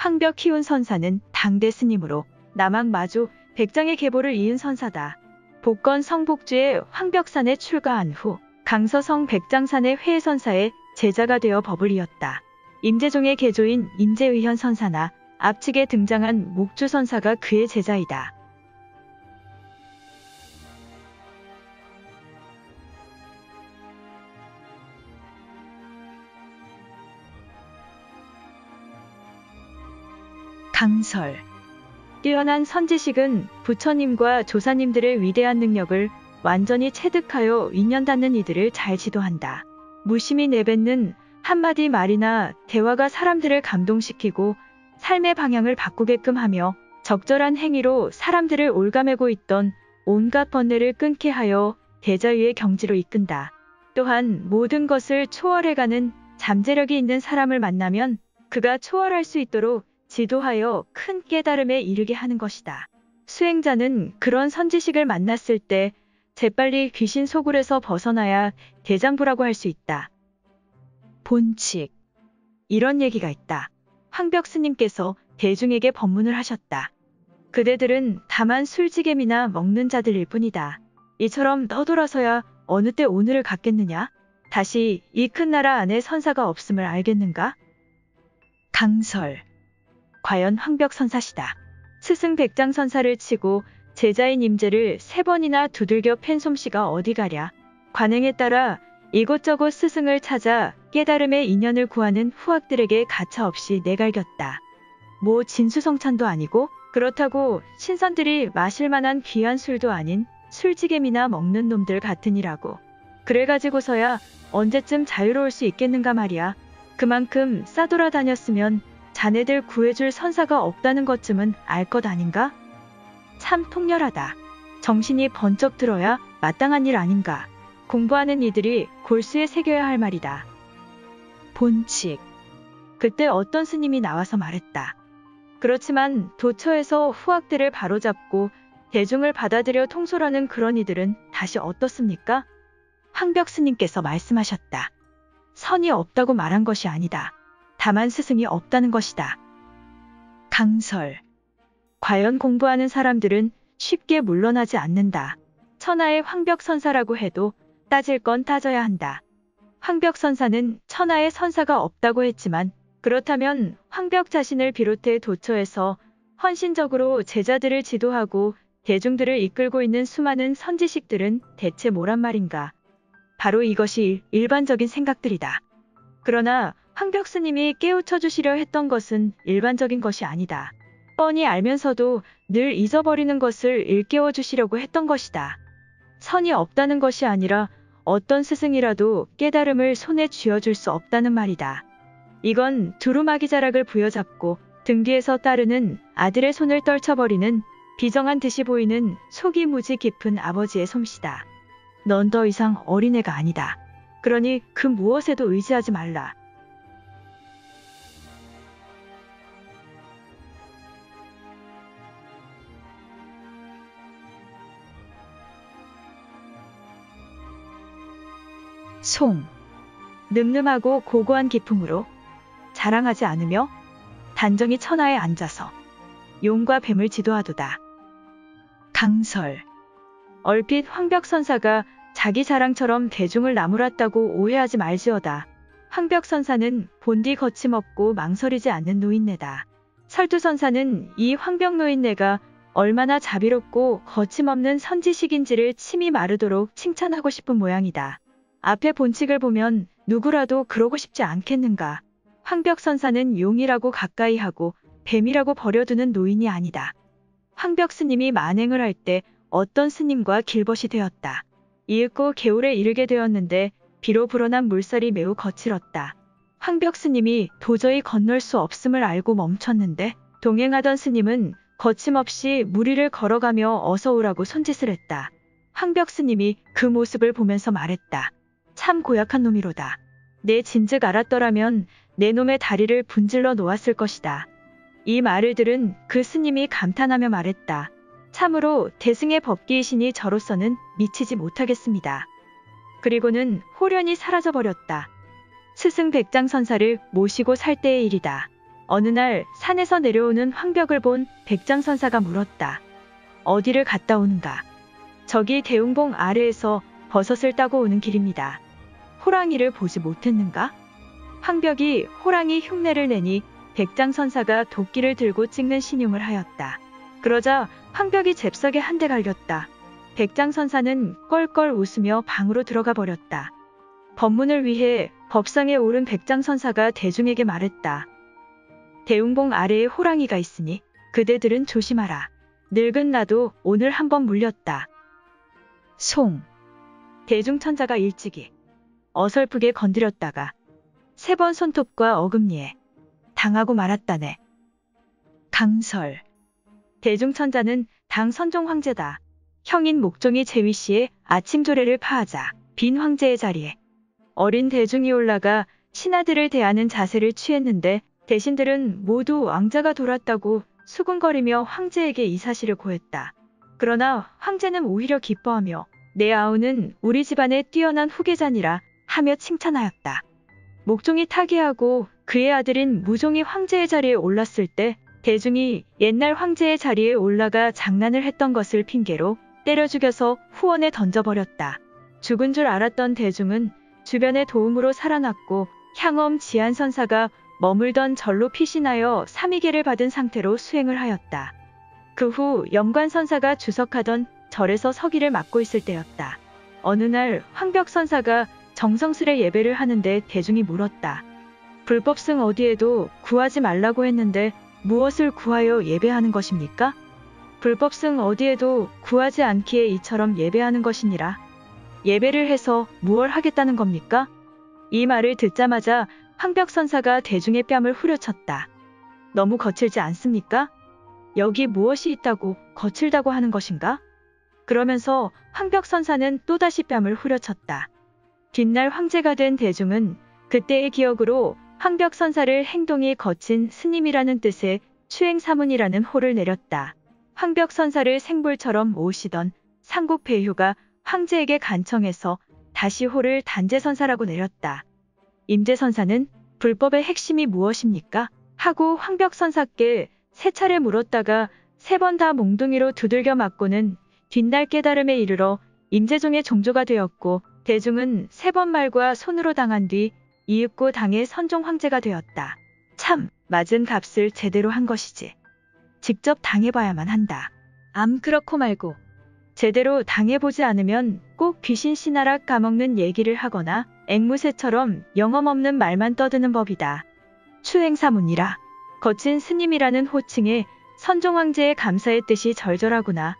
황벽 키운 선사는 당대 스님으로 남학 마조 백장의 계보를 이은 선사다. 복건 성복주의 황벽산에 출가한 후 강서성 백장산의 회선사의 제자가 되어 법을 이었다. 임재종의 계조인 임재의현 선사나 앞측에 등장한 목주 선사가 그의 제자이다. 강설. 뛰어난 선지식은 부처님과 조사님들의 위대한 능력을 완전히 체득하여 인연 닿는 이들을 잘 지도한다. 무심히 내뱉는 한마디 말이나 대화가 사람들을 감동시키고 삶의 방향을 바꾸게끔 하며 적절한 행위로 사람들을 올가매고 있던 온갖 번뇌를 끊게 하여 대자유의 경지로 이끈다. 또한 모든 것을 초월해가는 잠재력이 있는 사람을 만나면 그가 초월할 수 있도록 지도하여 큰 깨달음에 이르게 하는 것이다. 수행자는 그런 선지식을 만났을 때 재빨리 귀신 소굴에서 벗어나야 대장부라고 할 수 있다. 본칙. 이런 얘기가 있다. 황벽 스님께서 대중에게 법문을 하셨다. 그대들은 다만 술지겜이나 먹는 자들일 뿐이다. 이처럼 떠돌아서야 어느 때 오늘을 갖겠느냐? 다시 이 큰 나라 안에 선사가 없음을 알겠는가? 강설. 과연 황벽 선사시다. 스승 백장 선사를 치고 제자인 임재를 3번이나 두들겨 팬 솜씨가 어디 가랴. 관행에 따라 이곳저곳 스승을 찾아 깨달음의 인연을 구하는 후학들에게 가차없이 내갈겼다. 뭐 진수성찬도 아니고 그렇다고 신선들이 마실 만한 귀한 술도 아닌 술지겜이나 먹는 놈들 같으니라고. 그래가지고서야 언제쯤 자유로울 수 있겠는가 말이야. 그만큼 싸돌아다녔으면 자네들 구해줄 선사가 없다는 것쯤은 알 것 아닌가? 참 통렬하다. 정신이 번쩍 들어야 마땅한 일 아닌가. 공부하는 이들이 골수에 새겨야 할 말이다. 본칙. 그때 어떤 스님이 나와서 말했다. 그렇지만 도처에서 후학들을 바로잡고 대중을 받아들여 통솔하는 그런 이들은 다시 어떻습니까? 황벽 스님께서 말씀하셨다. 선이 없다고 말한 것이 아니다. 다만 스승이 없다는 것이다. 강설. 과연 공부하는 사람들은 쉽게 물러나지 않는다. 천하의 황벽 선사라고 해도 따질 건 따져야 한다. 황벽 선사는 천하의 선사가 없다고 했지만 그렇다면 황벽 자신을 비롯해 도처에서 헌신적으로 제자들을 지도하고 대중들을 이끌고 있는 수많은 선지식들은 대체 뭐란 말인가? 바로 이것이 일반적인 생각들이다. 그러나 황벽 스님이 깨우쳐 주시려 했던 것은 일반적인 것이 아니다. 뻔히 알면서도 늘 잊어버리는 것을 일깨워 주시려고 했던 것이다. 선이 없다는 것이 아니라 어떤 스승이라도 깨달음을 손에 쥐어줄 수 없다는 말이다. 이건 두루마기 자락을 부여잡고 등 뒤에서 따르는 아들의 손을 떨쳐버리는 비정한 듯이 보이는 속이 무지 깊은 아버지의 솜씨다. 넌 더 이상 어린애가 아니다. 그러니 그 무엇에도 의지하지 말라. 송. 늠름하고 고고한 기품으로 자랑하지 않으며 단정히 천하에 앉아서 용과 뱀을 지도하도다. 강설. 얼핏 황벽 선사가 자기 자랑처럼 대중을 나무랐다고 오해하지 말지어다. 황벽 선사는 본디 거침없고 망설이지 않는 노인네다. 설두 선사는 이 황벽 노인네가 얼마나 자비롭고 거침없는 선지식인지를 침이 마르도록 칭찬하고 싶은 모양이다. 앞에 본칙을 보면 누구라도 그러고 싶지 않겠는가. 황벽 선사는 용이라고 가까이 하고 뱀이라고 버려두는 노인이 아니다. 황벽 스님이 만행을 할 때 어떤 스님과 길벗이 되었다. 이윽고 개울에 이르게 되었는데 비로 불어난 물살이 매우 거칠었다. 황벽 스님이 도저히 건널 수 없음을 알고 멈췄는데 동행하던 스님은 거침없이 물 위를 걸어가며 어서 오라고 손짓을 했다. 황벽 스님이 그 모습을 보면서 말했다. 참 고약한 놈이로다. 내 진즉 알았더라면 내 놈의 다리를 분질러 놓았을 것이다. 이 말을 들은 그 스님이 감탄하며 말했다. 참으로 대승의 법기이시니 저로서는 미치지 못하겠습니다. 그리고는 홀연히 사라져버렸다. 스승 백장 선사를 모시고 살 때의 일이다. 어느 날 산에서 내려오는 황벽을 본 백장선사가 물었다. 어디를 갔다 오는가? 저기 대웅봉 아래에서 버섯을 따고 오는 길입니다. 호랑이를 보지 못했는가? 황벽이 호랑이 흉내를 내니 백장선사가 도끼를 들고 찍는 신용을 하였다. 그러자 황벽이 잽싸게 한 대 갈겼다. 백장선사는 껄껄 웃으며 방으로 들어가 버렸다. 법문을 위해 법상에 오른 백장선사가 대중에게 말했다. 대웅봉 아래에 호랑이가 있으니 그대들은 조심하라. 늙은 나도 오늘 한번 물렸다. 송. 대중천자가 일찍이 어설프게 건드렸다가 3번 손톱과 어금니에 당하고 말았다네. 강설. 대중천자는 당 선종 황제다. 형인 목종이 제위씨의 아침 조례를 파하자 빈 황제의 자리에 어린 대중이 올라가 신하들을 대하는 자세를 취했는데 대신들은 모두 왕자가 돌았다고 수군거리며 황제에게 이 사실을 고했다. 그러나 황제는 오히려 기뻐하며 내 아우는 우리 집안의 뛰어난 후계자니라 하며 칭찬하였다. 목종이 타계하고 그의 아들인 무종이 황제의 자리에 올랐을 때 대중이 옛날 황제의 자리에 올라가 장난을 했던 것을 핑계로 때려 죽여서 후원에 던져버렸다. 죽은 줄 알았던 대중은 주변의 도움으로 살아났고 향엄 지한선사가 머물던 절로 피신하여 삼위계를 받은 상태로 수행을 하였다. 그 후 염관선사가 주석하던 절에서 서기를 맡고 있을 때였다. 어느 날 황벽선사가 정성스레 예배를 하는데 대중이 물었다. 불법승 어디에도 구하지 말라고 했는데 무엇을 구하여 예배하는 것입니까? 불법승 어디에도 구하지 않기에 이처럼 예배하는 것이니라. 예배를 해서 무얼 하겠다는 겁니까? 이 말을 듣자마자 황벽선사가 대중의 뺨을 후려쳤다. 너무 거칠지 않습니까? 여기 무엇이 있다고 거칠다고 하는 것인가? 그러면서 황벽선사는 또다시 뺨을 후려쳤다. 뒷날 황제가 된 대중은 그때의 기억으로 황벽선사를 행동이 거친 스님이라는 뜻의 추행사문이라는 호를 내렸다. 황벽선사를 생불처럼 모시던 상국배휴가 황제에게 간청해서 다시 호를 단재선사라고 내렸다. 임재선사는 불법의 핵심이 무엇입니까? 하고 황벽선사께 3차례 물었다가 3번 다 몽둥이로 두들겨 맞고는 뒷날 깨달음에 이르러 임재종의 종조가 되었고 대중은 3번 말과 손으로 당한 뒤 이윽고 당의 선종 황제가 되었다. 참, 맞은 값을 제대로 한 것이지. 직접 당해봐야만 한다. 암 그렇고 말고 제대로 당해보지 않으면 꼭 귀신 신하락 까먹는 얘기를 하거나 앵무새처럼 영험 없는 말만 떠드는 법이다. 추행사문이라. 거친 스님이라는 호칭에 선종 황제의 감사의 뜻이 절절하구나.